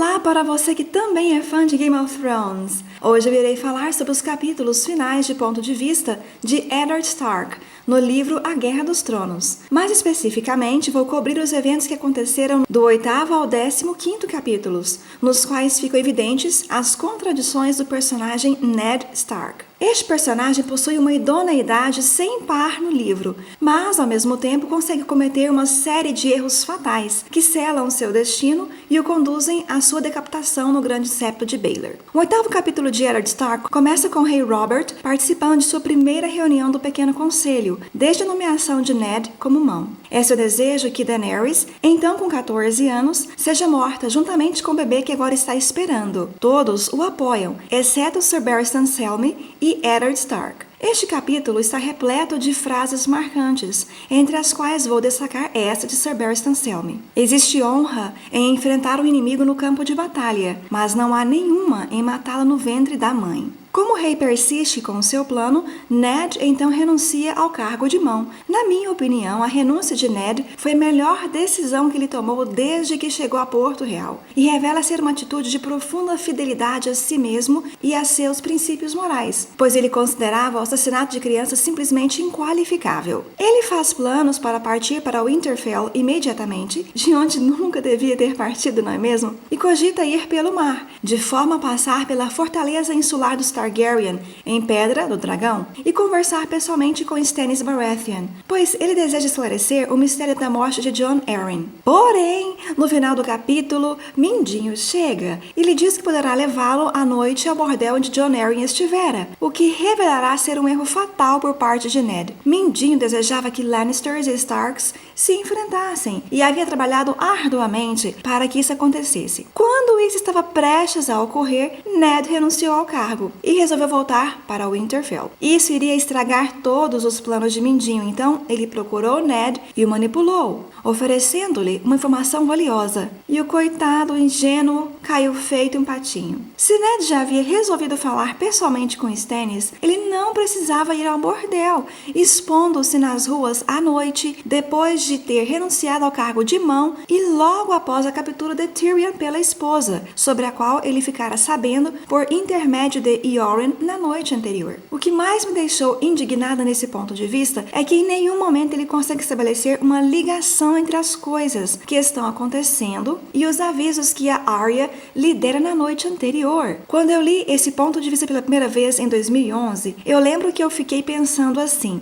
Olá para você que também é fã de Game of Thrones! Hoje eu irei falar sobre os capítulos finais de ponto de vista de Eddard Stark, no livro A Guerra dos Tronos. Mais especificamente, vou cobrir os eventos que aconteceram do 8º ao 15º capítulos, nos quais ficam evidentes as contradições do personagem Ned Stark. Este personagem possui uma idoneidade sem par no livro, mas ao mesmo tempo consegue cometer uma série de erros fatais que selam seu destino e o conduzem à sua decapitação no Grande Septo de Baelor. O 8º capítulo de Eddard Stark começa com o rei Robert participando de sua primeira reunião do Pequeno Conselho, desde a nomeação de Ned como mão. É seu desejo que Daenerys, então com 14 anos, seja morta juntamente com o bebê que agora está esperando. Todos o apoiam, exceto Sir Barristan Selmy e Eddard Stark. Este capítulo está repleto de frases marcantes, entre as quais vou destacar esta de Sir Barristan Selmy. Existe honra em enfrentar o inimigo no campo de batalha, mas não há nenhuma em matá-lo no ventre da mãe. Como o rei persiste com seu plano, Ned então renuncia ao cargo de mão. Na minha opinião, a renúncia de Ned foi a melhor decisão que ele tomou desde que chegou a Porto Real, e revela ser uma atitude de profunda fidelidade a si mesmo e a seus princípios morais, pois ele considerava o assassinato de crianças simplesmente inqualificável. Ele faz planos para partir para Winterfell imediatamente, de onde nunca devia ter partido, não é mesmo? E cogita ir pelo mar, de forma a passar pela fortaleza insular dos Targaryen, em Pedra do Dragão, e conversar pessoalmente com Stannis Baratheon, pois ele deseja esclarecer o mistério da morte de Jon Arryn. Porém, no final do capítulo, Mindinho chega e lhe diz que poderá levá-lo à noite ao bordel onde Jon Arryn estivera, o que revelará ser um erro fatal por parte de Ned. Mindinho desejava que Lannisters e Starks se enfrentassem e havia trabalhado arduamente para que isso acontecesse. Quando isso estava prestes a ocorrer, Ned renunciou ao cargo e resolveu voltar para Winterfell. Isso iria estragar todos os planos de Mindinho, então ele procurou Ned e o manipulou, oferecendo-lhe uma informação valiosa. E o coitado ingênuo caiu feito um patinho. Se Ned já havia resolvido falar pessoalmente com Stannis, ele não precisava ir ao bordel, expondo-se nas ruas à noite, depois de ter renunciado ao cargo de mão e logo após a captura de Tyrion pela esposa, sobre a qual ele ficara sabendo por intermédio de Yoren na noite anterior. O que mais me deixou indignada nesse ponto de vista é que em nenhum momento ele consegue estabelecer uma ligação entre as coisas que estão acontecendo e os avisos que a Arya lhe dera na noite anterior. Quando eu li esse ponto de vista pela primeira vez em 2011, eu lembro que eu fiquei pensando assim: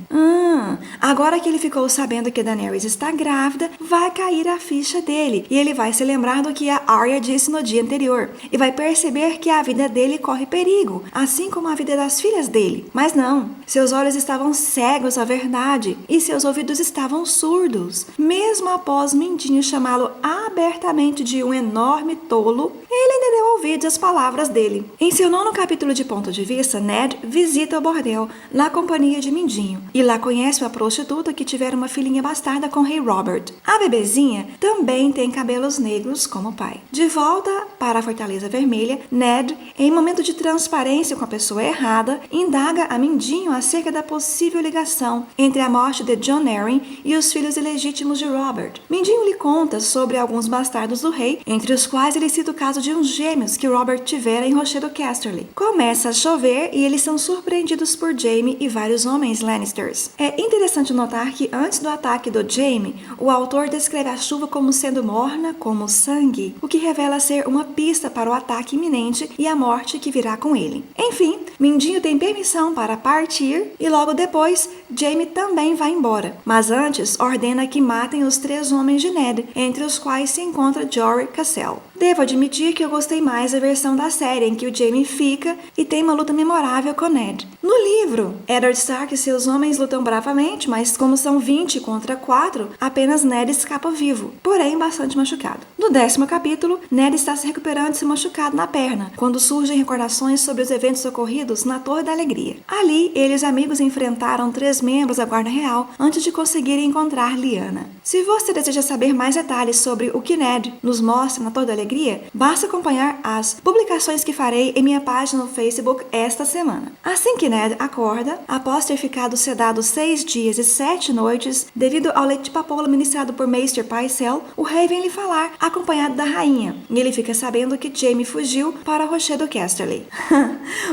agora que ele ficou sabendo que Daenerys está grávida, vai cair a ficha dele e ele vai se lembrar do que a Arya disse no dia anterior e vai perceber que a vida dele corre perigo, assim como a vida das filhas dele. Mas não, seus olhos estavam cegos à verdade e seus ouvidos estavam surdos. Mesmo após Mindinho chamá-lo abertamente de um enorme tolo, ele ainda deu ouvidos às palavras dele. Em seu 9º capítulo de ponto de vista, Ned visita o bordel na companhia de Mindinho e lá conhece uma prostituta que tivera uma filhinha bastarda com o rei Robert. A bebezinha também tem cabelos negros como o pai. De volta para a Fortaleza Vermelha, Ned, em momento de transparência com a pessoa errada, indaga a Mindinho acerca da possível ligação entre a morte de Jon Arryn e os filhos ilegítimos de Robert. Mindinho lhe conta sobre alguns bastardos do rei, entre os quais ele cita o caso de uns gêmeos que Robert tivera em Rochedo Casterly. Começa a chover e eles são surpreendidos por Jaime e vários homens Lannisters. É interessante notar que antes do ataque do Jaime, o autor descreve a chuva como sendo morna como sangue, o que revela ser uma pista para o ataque iminente e a morte que virá com ele. Enfim, Mindinho tem permissão para partir e logo depois Jaime também vai embora, mas antes ordena que matem os 3 homens de Ned, entre os quais se encontra Jory Cassel. Devo admitir que eu gostei mais da versão da série em que o Jaime fica e tem uma luta memorável com Ned. No livro, Eddard Stark e seus homens lutam bravamente, mas como são 20 contra 4, apenas Ned escapa vivo, porém bastante machucado. No 10º capítulo, Ned está se recuperando de seu machucado na perna, quando surgem recordações sobre os eventos ocorridos na Torre da Alegria. Ali, ele e os amigos enfrentaram 3 membros da Guarda Real antes de conseguirem encontrar Lyanna. Se você deseja saber mais detalhes sobre o que Ned nos mostra na Torre da Alegria, basta acompanhar as publicações que farei em minha página no Facebook esta semana. Assim que Ned acorda, após ter ficado sedado 6 dias e 7 noites, devido ao leite de papoula ministrado por Maester Pycelle, o rei vem lhe falar, acompanhado da rainha, e ele fica sabendo que Jaime fugiu para o rochedo Casterly.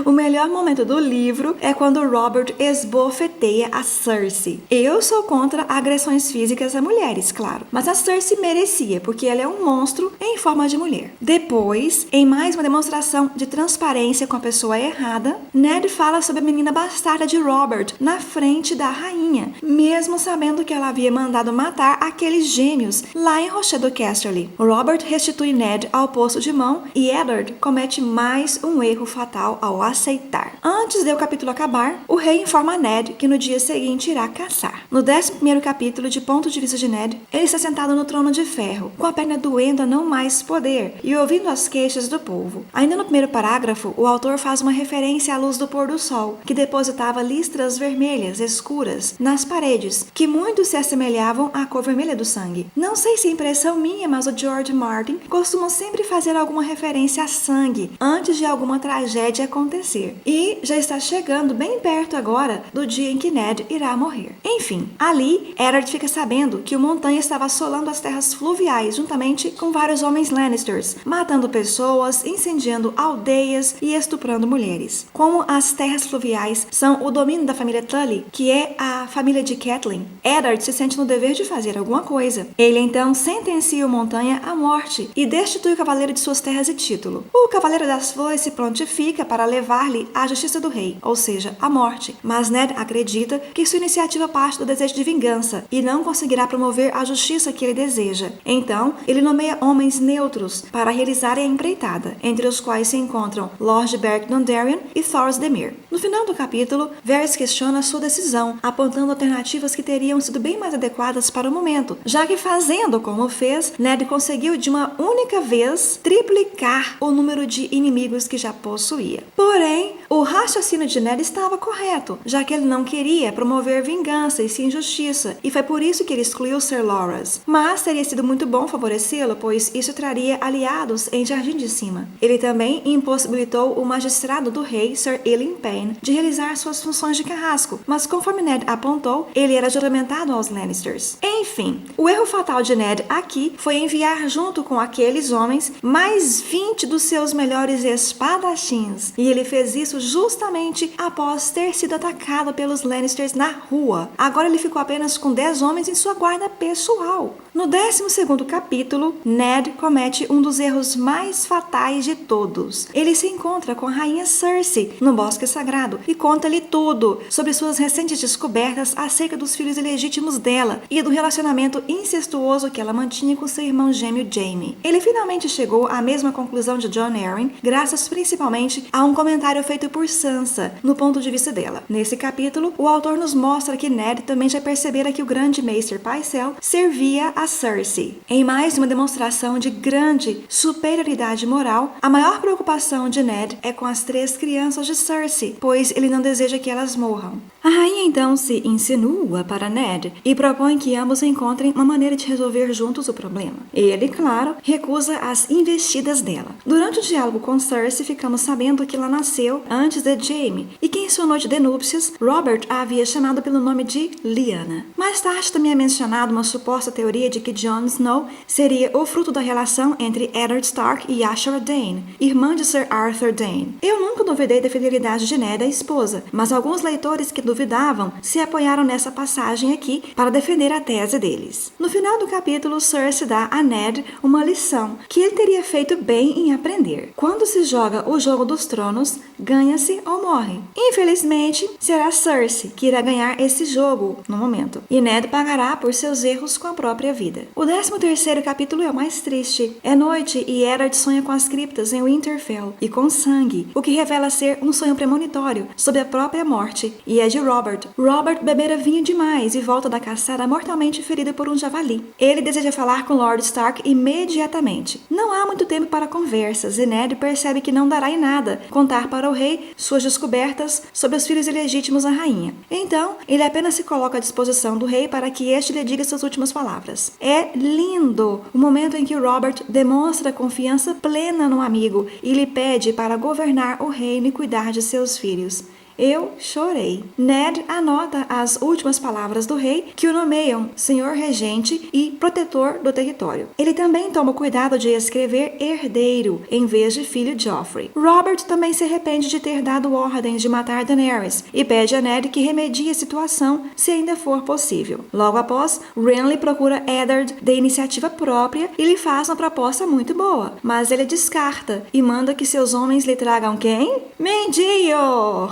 O melhor momento do livro é quando Robert esbofeteia a Cersei. Eu sou contra agressões físicas a mulheres, claro, mas a Cersei merecia, porque ela é um monstro em forma de mulher. Depois, em mais uma demonstração de transparência com a pessoa errada, Ned fala sobre a menina bastarda de Robert na frente da rainha, mesmo sabendo que ela havia mandado matar aqueles gêmeos lá em Rochedo Casterly. Robert restitui Ned ao posto de mão e Eddard comete mais um erro fatal ao aceitar. Antes de o capítulo acabar, o rei informa Ned que no dia seguinte irá caçar. No 11º capítulo, de ponto de vista de Ned, ele está sentado no trono de ferro, com a perna doendo a não mais poder e ouvindo as queixas do povo. Ainda no primeiro parágrafo, o autor faz uma referência à luz do pôr do sol, que depositava listras vermelhas escuras nas paredes, que muito se assemelhavam à cor vermelha do sangue. Não sei se é impressão minha, mas o George Martin costuma sempre fazer alguma referência a sangue antes de alguma tragédia acontecer. E já está chegando bem perto agora do dia em que Ned irá morrer. Enfim, ali, Eddard fica sabendo que o Montanha estava assolando as terras fluviais juntamente com vários homens Lannisters, matando pessoas, incendiando aldeias e estuprando mulheres. Como as terras fluviais são o domínio da família Tully, que é a família de Catelyn, Eddard se sente no dever de fazer alguma coisa. Ele então sentencia o Montanha à morte e destitui o cavaleiro de suas terras e título. O Cavaleiro das Flores se prontifica para levar-lhe a justiça do rei, ou seja, a morte. Mas Ned acredita que sua iniciativa parte do desejo de vingança e não conseguirá promover a justiça que ele deseja. Então, ele nomeia homens neutros para realizarem a empreitada, entre os quais se encontram Lord Beric Dondarrion e Thoros Demir. No final do capítulo, Varys questiona sua decisão, apontando alternativas que teriam sido bem mais adequadas para o momento, já que fazendo como fez, Ned conseguiu de uma única vez triplicar o número de inimigos que já possuía. Porém, o raciocínio de Ned estava correto, já que ele não queria promover vingança e sim justiça, e foi por isso que ele excluiu Ser Loras. Mas teria sido muito bom favorecê-lo, pois isso traria aliados em Jardim de Cima. Ele também impossibilitou o magistrado do rei, Sir Ilyn Payne, de realizar suas funções de carrasco, mas conforme Ned apontou, ele era juramentado aos Lannisters. Enfim, o erro fatal de Ned aqui foi enviar junto com aqueles homens mais 20 dos seus melhores espadachins, e ele fez isso justamente após ter sido atacado pelos Lannisters na rua. Agora ele ficou apenas com 10 homens em sua guarda pessoal. No 12º capítulo, Ned comete um dos erros mais fatais de todos. Ele se encontra com a rainha Cersei no Bosque Sagrado e conta-lhe tudo sobre suas recentes descobertas acerca dos filhos ilegítimos dela e do relacionamento incestuoso que ela mantinha com seu irmão gêmeo Jaime. Ele finalmente chegou à mesma conclusão de Jon Arryn, graças principalmente a um comentário feito por Sansa, no ponto de vista dela. Nesse capítulo, o autor nos mostra que Ned também já percebera que o grande Maester Pycelle servia a Cersei. Em mais uma demonstração de grande superioridade moral, a maior preocupação de Ned é com as 3 crianças de Cersei, pois ele não deseja que elas morram. A rainha então se insinua para Ned e propõe que ambos encontrem uma maneira de resolver juntos o problema. Ele, claro, recusa as investidas dela. Durante o diálogo com Cersei, ficamos sabendo que ela nasceu antes de Jaime e que em sua noite de núpcias, Robert a havia chamado pelo nome de Lyanna. Mais tarde também é mencionado uma suposta teoria de que Jon Snow seria o fruto da relação entre Eddard Stark e Ashara Dayne, irmã de Sir Arthur Dayne. Eu nunca duvidei da fidelidade de Ned à esposa, mas alguns leitores que duvidavam se apoiaram nessa passagem aqui para defender a tese deles. No final do capítulo, Cersei dá a Ned uma lição que ele teria feito bem em aprender. Quando se joga o jogo dos tronos, ganha-se ou morre. Infelizmente, será Cersei que irá ganhar esse jogo no momento, e Ned pagará por seus erros com a própria vida. O 13º capítulo é o mais triste. É noite e Eddard sonha com as criptas em Winterfell e com sangue, o que revela ser um sonho premonitório sobre a própria morte, e é de Robert. Robert bebera vinho demais e volta da caçada mortalmente ferido por um javali. Ele deseja falar com Lord Stark imediatamente. Não há muito tempo para conversas e Ned percebe que não dará em nada contar para o rei suas descobertas sobre os filhos ilegítimos da rainha. Então, ele apenas se coloca à disposição do rei para que este lhe diga ouvir essas últimas palavras. É lindo o momento em que Robert demonstra confiança plena no amigo e lhe pede para governar o reino e cuidar de seus filhos. Eu chorei. Ned anota as últimas palavras do rei, que o nomeiam senhor regente e protetor do território. Ele também toma o cuidado de escrever herdeiro, em vez de filho Joffrey. Robert também se arrepende de ter dado ordens de matar Daenerys e pede a Ned que remedie a situação se ainda for possível. Logo após, Renly procura Eddard de iniciativa própria e lhe faz uma proposta muito boa, mas ele descarta e manda que seus homens lhe tragam quem? Mindinho!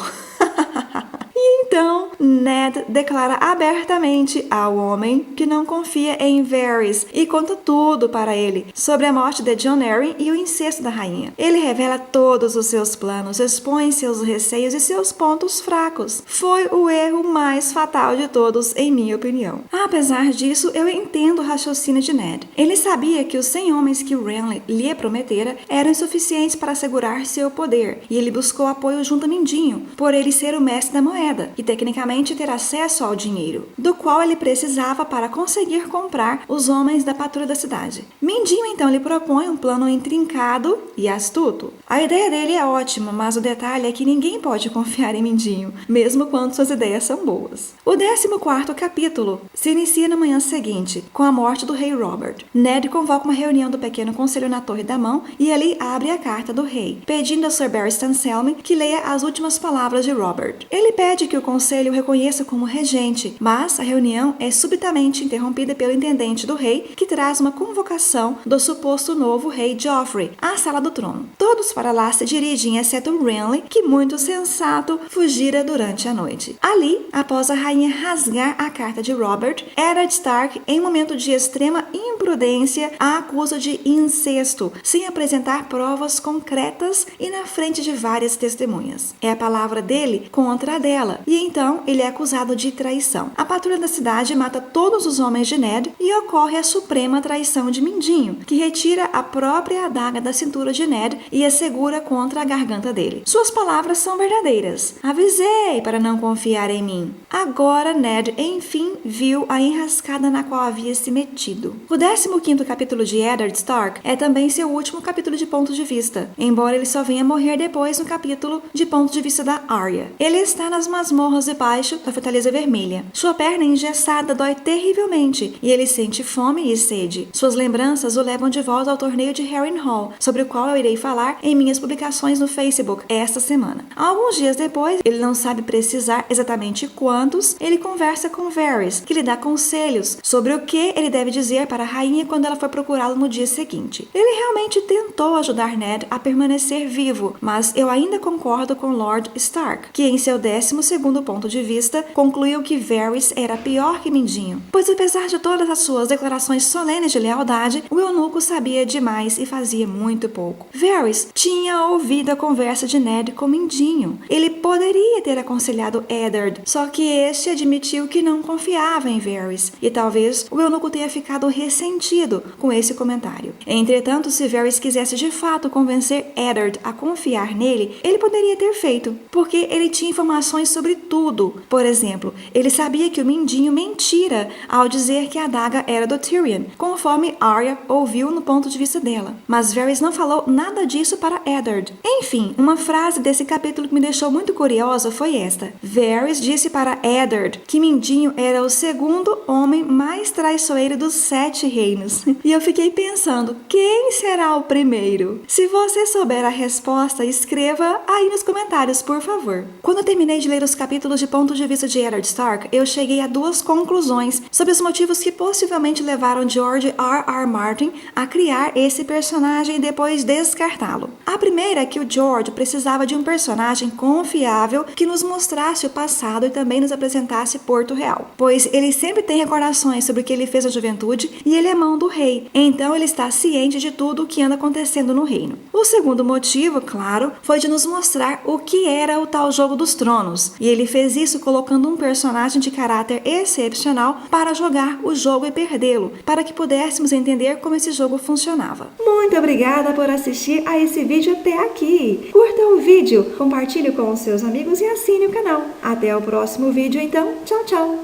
E então, Ned declara abertamente ao homem que não confia em Varys e conta tudo para ele sobre a morte de Jon Arryn e o incesto da rainha. Ele revela todos os seus planos, expõe seus receios e seus pontos fracos. Foi o erro mais fatal de todos, em minha opinião. Apesar disso, eu entendo o raciocínio de Ned. Ele sabia que os 100 homens que Renly lhe prometera eram insuficientes para assegurar seu poder, e ele buscou apoio junto a Mindinho, por ele ser o mestre da moeda e tecnicamente ter acesso ao dinheiro, do qual ele precisava para conseguir comprar os homens da patrulha da cidade. Mindinho então lhe propõe um plano intrincado e astuto. A ideia dele é ótima, mas o detalhe é que ninguém pode confiar em Mindinho, mesmo quando suas ideias são boas. O 14º capítulo se inicia na manhã seguinte, com a morte do rei Robert. Ned convoca uma reunião do pequeno conselho na Torre da Mão e ali abre a carta do rei, pedindo a Sir Barristan Selmy que leia as últimas palavras de Robert. Ele pede que o conselho o reconheça como regente, mas a reunião é subitamente interrompida pelo intendente do rei, que traz uma convocação do suposto novo rei Joffrey à sala do trono. Todos para lá se dirigem, exceto Renly, que muito sensato fugira durante a noite. Ali, após a rainha rasgar a carta de Robert, Eddard Stark, em momento de extrema imprudência, a acusa de incesto, sem apresentar provas concretas e na frente de várias testemunhas. É a palavra dele contra a dela, e então ele é acusado de traição. A patrulha da cidade mata todos os homens de Ned e ocorre a suprema traição de Mindinho, que retira a própria adaga da cintura de Ned e a segura contra a garganta dele. Suas palavras são verdadeiras. Avisei para não confiar em mim. Agora Ned, enfim, viu a enrascada na qual havia se metido. O 15º capítulo de Eddard Stark é também seu último capítulo de ponto de vista, embora ele só venha morrer depois no capítulo de ponto de vista da Arya. Ele está nas masmorras debaixo da Fortaleza Vermelha. Sua perna engessada dói terrivelmente e ele sente fome e sede. Suas lembranças o levam de volta ao torneio de Harrenhal, sobre o qual eu irei falar em minhas publicações no Facebook esta semana. Alguns dias depois, ele não sabe precisar exatamente quantos, ele conversa com Varys, que lhe dá conselhos sobre o que ele deve dizer para a rainha quando ela for procurá-lo no dia seguinte. Ele realmente tentou ajudar Ned a permanecer vivo, mas eu ainda concordo com Lord Stark, que em seu 12º ponto de vista, concluiu que Varys era pior que Mindinho, pois apesar de todas as suas declarações solenes de lealdade, o eunuco sabia demais e fazia muito pouco. Varys tinha ouvido a conversa de Ned com Mindinho. Ele poderia ter aconselhado Eddard, só que este admitiu que não confiava em Varys, e talvez o eunuco tenha ficado ressentido com esse comentário. Entretanto, se Varys quisesse de fato convencer Eddard a confiar nele, ele poderia ter feito, porque ele tinha informações sobre tudo. Por exemplo, ele sabia que o Mindinho mentira ao dizer que a adaga era do Tyrion, conforme Arya ouviu no ponto de vista dela. Mas Varys não falou nada disso para Eddard. Enfim, uma frase desse capítulo que me deixou muito curiosa foi esta. Varys disse para Eddard que Mindinho era o segundo homem mais traiçoeiro dos 7 reinos. E eu fiquei pensando, quem será o primeiro? Se você souber a resposta, escreva aí nos comentários, por favor. Quando eu terminei de ler os capítulos de ponto de vista de Eddard Stark, eu cheguei a 2 conclusões sobre os motivos que possivelmente levaram George R.R. Martin a criar esse personagem e depois descartá-lo. A primeira é que o George precisava de um personagem confiável que nos mostrasse o passado e também nos apresentasse Porto Real, pois ele sempre tem recordações sobre o que ele fez na juventude e ele é mão do rei, então ele está ciente de tudo o que anda acontecendo no reino. O segundo motivo, claro, foi de nos mostrar o que era o tal Jogo dos Tronos, e ele fez isso colocando um personagem de caráter excepcional para jogar o jogo e perdê-lo, para que pudéssemos entender como esse jogo funcionava. Muito obrigada por assistir a esse vídeo até aqui. Curta o vídeo, compartilhe com os seus amigos e assine o canal. Até o próximo vídeo então. Tchau, tchau!